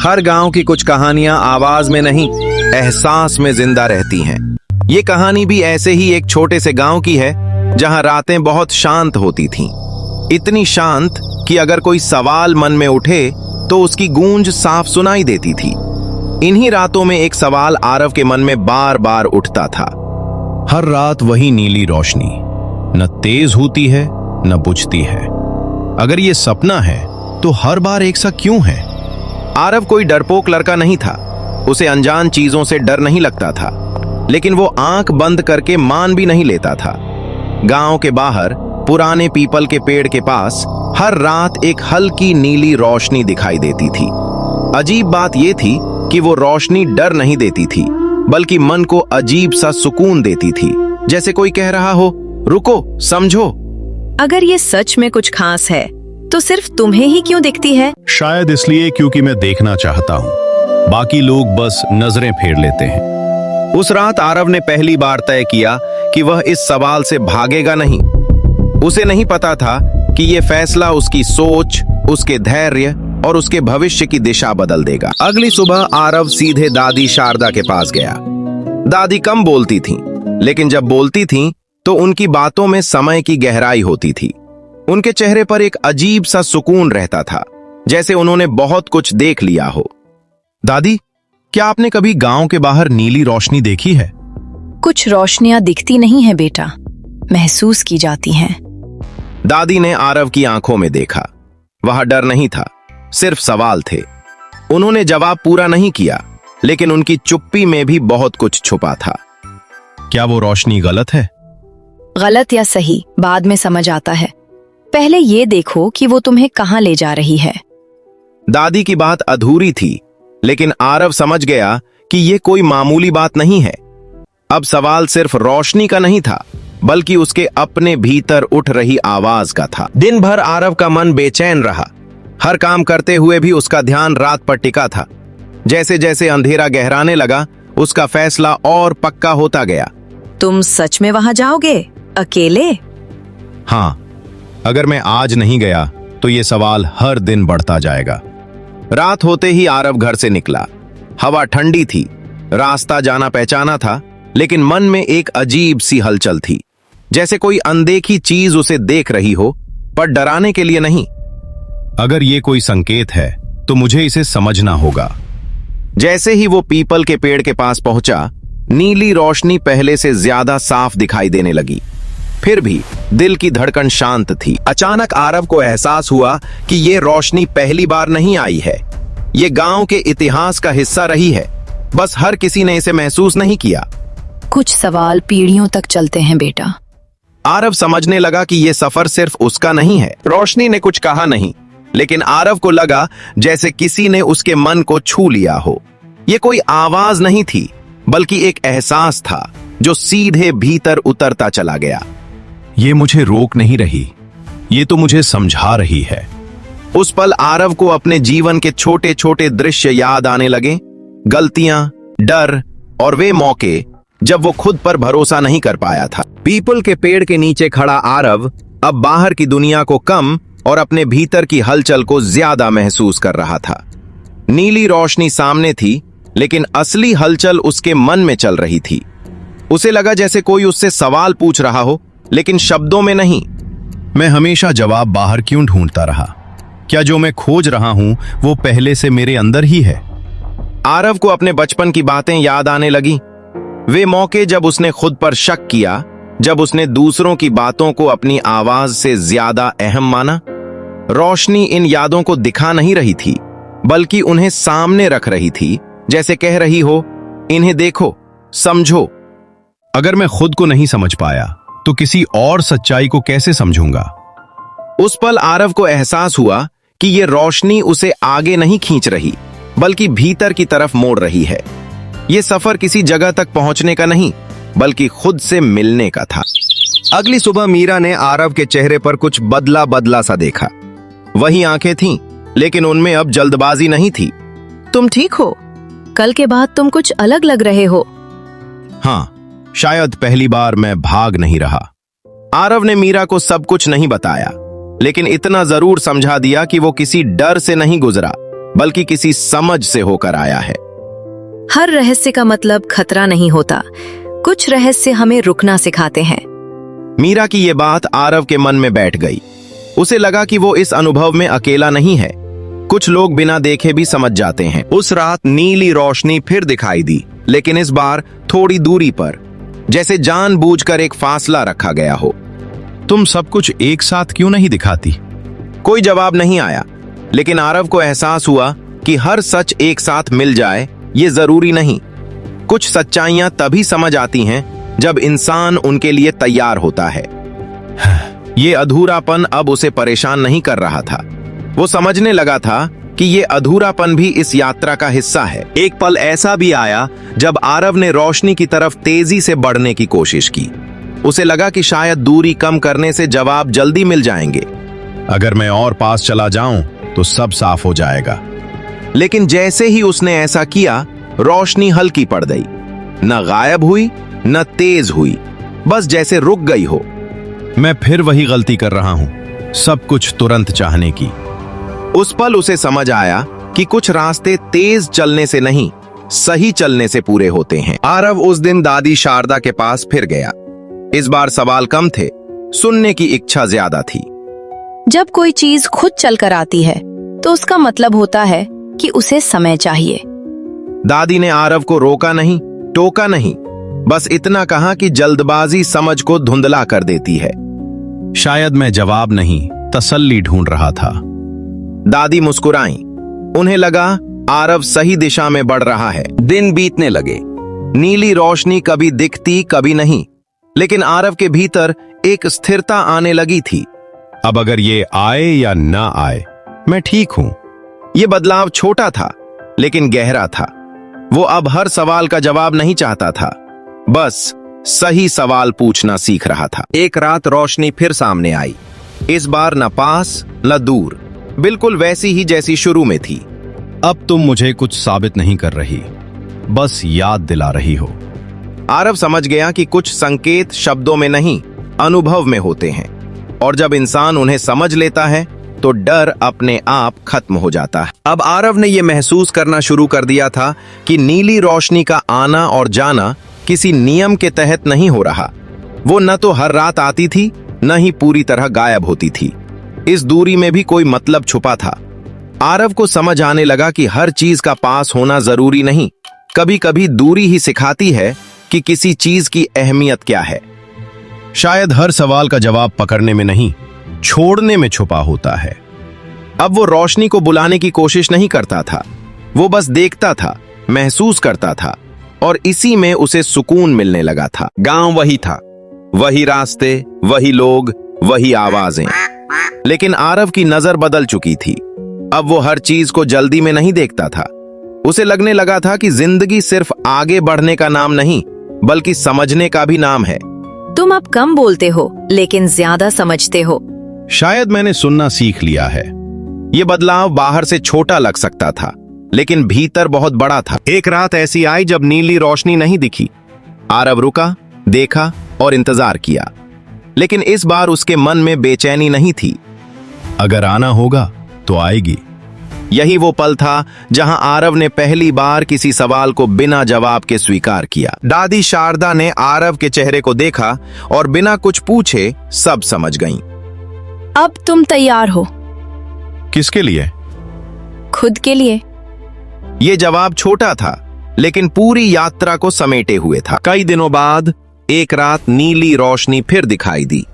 हर गांव की कुछ कहानियां आवाज में नहीं, एहसास में जिंदा रहती हैं। ये कहानी भी ऐसे ही एक छोटे से गांव की है जहां रातें बहुत शांत होती थीं। इतनी शांत कि अगर कोई सवाल मन में उठे तो उसकी गूंज साफ सुनाई देती थी। इन्हीं रातों में एक सवाल आरव के मन में बार बार उठता था। हर रात वही नीली रोशनी, न तेज होती है न बुझती है। अगर ये सपना है तो हर बार एक सा क्यों है? आरव कोई डरपोक लड़का नहीं था। उसे अनजान चीजों से डर नहीं लगता था, लेकिन वो आंख बंद करके मान भी नहीं लेता था। गांव के बाहर पुराने पीपल के पेड़ के पास हर रात एक हल्की नीली रोशनी दिखाई देती थी। अजीब बात यह थी कि वो रोशनी डर नहीं देती थी, बल्कि मन को अजीब सा सुकून देती थी, जैसे कोई कह रहा हो, रुको, समझो। अगर ये सच में कुछ खास है तो सिर्फ तुम्हें ही क्यों दिखती है? शायद इसलिए क्योंकि मैं देखना चाहता हूँ, बाकी लोग बस नजरें फेर लेते हैं। उस रात आरव ने पहली बार तय किया कि वह इस सवाल से भागेगा नहीं। उसे नहीं पता था कि यह फैसला उसकी सोच, उसके धैर्य और उसके भविष्य की दिशा बदल देगा। अगली सुबह आरव सीधे दादी शारदा के पास गया। दादी कम बोलती थीं, लेकिन जब बोलती थीं तो उनकी बातों में समय की गहराई होती थी। उनके चेहरे पर एक अजीब सा सुकून रहता था, जैसे उन्होंने बहुत कुछ देख लिया हो। दादी, क्या आपने कभी गांव के बाहर नीली रोशनी देखी है? कुछ रोशनियां दिखती नहीं है बेटा, महसूस की जाती हैं। दादी ने आरव की आंखों में देखा। वहां डर नहीं था, सिर्फ सवाल थे। उन्होंने जवाब पूरा नहीं किया, लेकिन उनकी चुप्पी में भी बहुत कुछ छुपा था। क्या वो रोशनी गलत है? गलत या सही बाद में समझ आता है। पहले ये देखो कि वो तुम्हें कहां ले जा रही है। दादी की बात अधूरी थी, लेकिन आरव समझ गया कि यह कोई मामूली बात नहीं है। अब सवाल सिर्फ रोशनी का नहीं था, बल्कि उसके अपने भीतर उठ रही आवाज का था। दिन भर आरव का मन बेचैन रहा। हर काम करते हुए भी उसका ध्यान रात पर टिका था। जैसे जैसे अंधेरा गहराने लगा, उसका फैसला और पक्का होता गया। तुम सच में वहां जाओगे, अकेले? हाँ, अगर मैं आज नहीं गया तो ये सवाल हर दिन बढ़ता जाएगा। रात होते ही आरव घर से निकला। हवा ठंडी थी, रास्ता जाना पहचाना था, लेकिन मन में एक अजीब सी हलचल थी, जैसे कोई अनदेखी चीज उसे देख रही हो, पर डराने के लिए नहीं। अगर ये कोई संकेत है तो मुझे इसे समझना होगा। जैसे ही वो पीपल के पेड़ के पास पहुंचा, नीली रोशनी पहले से ज्यादा साफ दिखाई देने लगी। फिर भी दिल की धड़कन शांत थी। अचानक आरव को एहसास हुआ कि ये रोशनी पहली बार नहीं आई है। ये गांव के इतिहास का हिस्सा रही है, बस हर किसी ने इसे महसूस नहीं किया। कुछ सवाल पीढ़ियों तक चलते हैं बेटा। आरव समझने लगा कि ये सफर सिर्फ उसका नहीं है। रोशनी ने कुछ कहा नहीं, लेकिन आरव को लगा जैसे किसी ने उसके मन को छू लिया हो। ये कोई आवाज नहीं थी, बल्कि एक एहसास था जो सीधे भीतर उतरता चला गया। ये मुझे रोक नहीं रही, ये तो मुझे समझा रही है। उस पल आरव को अपने जीवन के छोटे छोटे दृश्य याद आने लगे। गलतियां, डर और वे मौके जब वो खुद पर भरोसा नहीं कर पाया था। पीपल के पेड़ के नीचे खड़ा आरव अब बाहर की दुनिया को कम और अपने भीतर की हलचल को ज्यादा महसूस कर रहा था। नीली रोशनी सामने थी, लेकिन असली हलचल उसके मन में चल रही थी। उसे लगा जैसे कोई उससे सवाल पूछ रहा हो, लेकिन शब्दों में नहीं। मैं हमेशा जवाब बाहर क्यों ढूंढता रहा? क्या जो मैं खोज रहा हूं वो पहले से मेरे अंदर ही है? आरव को अपने बचपन की बातें याद आने लगी। वे मौके जब उसने खुद पर शक किया, जब उसने दूसरों की बातों को अपनी आवाज से ज्यादा अहम माना। रोशनी इन यादों को दिखा नहीं रही थी, बल्कि उन्हें सामने रख रही थी, जैसे कह रही हो, इन्हें देखो, समझो। अगर मैं खुद को नहीं समझ पाया तो किसी और सच्चाई को कैसे समझूंगा? उस पल आरव को एहसास हुआ कि ये रोशनी उसे आगे नहीं खींच रही, बल्कि भीतर की तरफ मोड़ रही है। ये सफर किसी जगह तक पहुंचने का नहीं, बल्कि खुद से मिलने का था। अगली सुबह मीरा ने आरव के चेहरे पर कुछ बदला बदला सा देखा। वही आंखें थीं, लेकिन उनमें अब जल्दबाजी नहीं थी। तुम ठीक हो? कल के बाद तुम कुछ अलग लग रहे हो। हाँ, शायद पहली बार मैं भाग नहीं रहा। आरव ने मीरा को सब कुछ नहीं बताया, लेकिन इतना जरूर समझा दिया कि वो किसी डर से नहीं गुजरा, बल्कि किसी समझ से होकर आया है। हर रहस्य का मतलब खतरा नहीं होता, कुछ रहस्य हमें रुकना सिखाते हैं। मीरा की ये बात आरव के मन में बैठ गई। उसे लगा कि वो इस अनुभव में अकेला नहीं है, कुछ लोग बिना देखे भी समझ जाते हैं। उस रात नीली रोशनी फिर दिखाई दी, लेकिन इस बार थोड़ी दूरी पर, जैसे जानबूझकर एक फासला रखा गया हो। तुम सब कुछ एक साथ क्यों नहीं दिखाती? कोई जवाब नहीं आया, लेकिन आरव को एहसास हुआ कि हर सच एक साथ मिल जाए ये जरूरी नहीं। कुछ सच्चाइयां तभी समझ आती हैं जब इंसान उनके लिए तैयार होता है। ये अधूरापन अब उसे परेशान नहीं कर रहा था। वो समझने लगा था कि ये अधूरापन भी इस यात्रा का हिस्सा है। एक पल ऐसा भी आया जब आरव ने रोशनी की तरफ तेजी से बढ़ने की कोशिश की। उसे लगा कि शायद दूरी कम करने से जवाब जल्दी मिल जाएंगे। अगर मैं और पास चला जाऊं तो सब साफ हो जाएगा। लेकिन जैसे ही उसने ऐसा किया, रोशनी हल्की पड़ गई। न गायब हुई न तेज हुई, बस जैसे रुक गई हो। मैं फिर वही गलती कर रहा हूं, सब कुछ तुरंत चाहने की। उस पल उसे समझ आया कि कुछ रास्ते तेज चलने से नहीं, सही चलने से पूरे होते हैं। आरव उस दिन दादी शारदा के पास फिर गया। इस बार सवाल कम थे, सुनने की इच्छा ज्यादा थी। जब कोई चीज खुद चलकर आती है तो उसका मतलब होता है कि उसे समय चाहिए। दादी ने आरव को रोका नहीं, टोका नहीं, बस इतना कहा कि जल्दबाजी समझ को धुंधला कर देती है। शायद मैं जवाब नहीं, तसल्ली ढूंढ रहा था। दादी मुस्कुराईं। उन्हें लगा आरव सही दिशा में बढ़ रहा है। दिन बीतने लगे। नीली रोशनी कभी दिखती कभी नहीं, लेकिन आरव के भीतर एक स्थिरता आने लगी थी। अब अगर ये आए या ना आए, मैं ठीक हूं। ये बदलाव छोटा था, लेकिन गहरा था। वो अब हर सवाल का जवाब नहीं चाहता था, बस सही सवाल पूछना सीख रहा था। एक रात रोशनी फिर सामने आई। इस बार न पास न दूर, बिल्कुल वैसी ही जैसी शुरू में थी। अब तुम मुझे कुछ साबित नहीं कर रही, बस याद दिला रही हो। आरव समझ गया कि कुछ संकेत शब्दों में नहीं, अनुभव में होते हैं, और जब इंसान उन्हें समझ लेता है तो डर अपने आप खत्म हो जाता है। अब आरव ने यह महसूस करना शुरू कर दिया था कि नीली रोशनी का आना और जाना किसी नियम के तहत नहीं हो रहा। वो न तो हर रात आती थी, न ही पूरी तरह गायब होती थी। इस दूरी में भी कोई मतलब छुपा था। आरव को समझ आने लगा कि हर चीज का पास होना जरूरी नहीं, कभी कभी दूरी ही सिखाती है कि किसी चीज की अहमियत क्या है। शायद हर सवाल का जवाब पकड़ने में नहीं, छोड़ने में छुपा होता है। अब वो रोशनी को बुलाने की कोशिश नहीं करता था, वो बस देखता था, महसूस करता था, और इसी में उसे सुकून मिलने लगा था। गांव वही था, वही रास्ते, वही लोग, वही आवाजें, लेकिन आरव की नजर बदल चुकी थी। अब वो हर चीज को जल्दी में नहीं देखता था। उसे लगने लगा था कि जिंदगी सिर्फ आगे बढ़ने का नाम नहीं, बल्कि समझने का भी नाम है। तुम अब कम बोलते हो, लेकिन ज्यादा समझते हो। शायद मैंने सुनना सीख लिया है। ये बदलाव बाहर से छोटा लग सकता था, लेकिन भीतर बहुत बड़ा था। एक रात ऐसी आई जब नीली रोशनी नहीं दिखी। आरव रुका, देखा और इंतजार किया, लेकिन इस बार उसके मन में बेचैनी नहीं थी। अगर आना होगा तो आएगी। यही वो पल था जहां आरव ने पहली बार किसी सवाल को बिना जवाब के स्वीकार किया। दादी शारदा ने आरव के चेहरे को देखा और बिना कुछ पूछे सब समझ गईं। अब तुम तैयार हो। किसके लिए? खुद के लिए। ये जवाब छोटा था, लेकिन पूरी यात्रा को समेटे हुए था। कई दिनों बाद एक रात नीली रोशनी फिर दिखाई दी,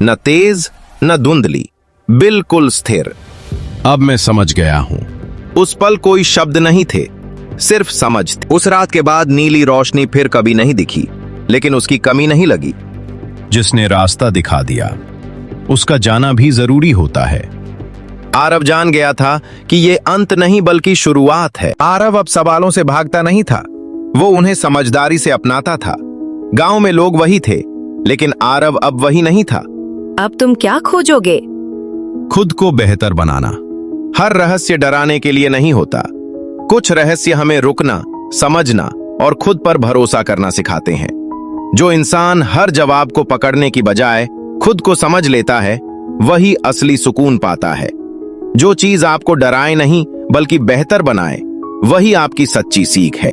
न तेज न धुंधली, बिल्कुल स्थिर। अब मैं समझ गया हूं। उस पल कोई शब्द नहीं थे, सिर्फ समझ थी। उस रात के बाद नीली रोशनी फिर कभी नहीं दिखी, लेकिन उसकी कमी नहीं लगी। जिसने रास्ता दिखा दिया, उसका जाना भी जरूरी होता है। आरव जान गया था कि ये अंत नहीं बल्कि शुरुआत है। आरव अब सवालों से भागता नहीं था, वो उन्हें समझदारी से अपनाता था। गांव में लोग वही थे, लेकिन आरव अब वही नहीं था। अब तुम क्या खोजोगे? खुद को बेहतर बनाना। हर रहस्य डराने के लिए नहीं होता। कुछ रहस्य हमें रुकना, समझना और खुद पर भरोसा करना सिखाते हैं। जो इंसान हर जवाब को पकड़ने की बजाय खुद को समझ लेता है, वही असली सुकून पाता है। जो चीज आपको डराए नहीं बल्कि बेहतर बनाए, वही आपकी सच्ची सीख है।